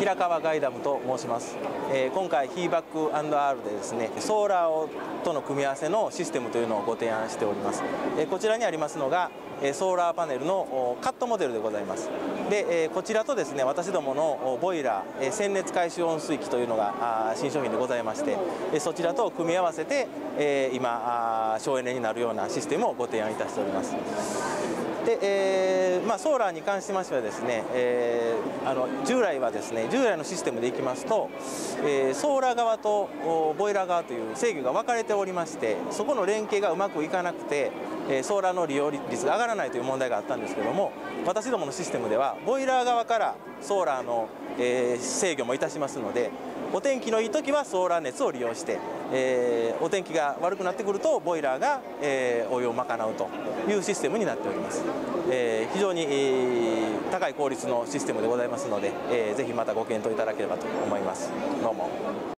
平川ガイダムと申します。今回ヒーバック&Rでですね、ソーラーとの組み合わせのシステムというのをご提案しております。こちらにありますのがソーラーパネルのカットモデルでございます。で、こちらとですね、私どものボイラー、鮮熱回収温水器というのが新商品でございまして、そちらと組み合わせて今省エネになるようなシステムをご提案いたしております。で、ソーラーに関しましてはですね、従来のシステムでいきますと、ソーラー側とボイラー側という制御が分かれておりまして、そこの連携がうまくいかなくて、ソーラーの利用率が上がらないという問題があったんですけども、私どものシステムではボイラー側からソーラーの制御もいたしますので、お天気のいい時はソーラー熱を利用して、お天気が悪くなってくるとボイラーがお湯を賄うというシステムになっております。非常に高い効率のシステムでございますので、ぜひまたご検討いただければと思います。どうも。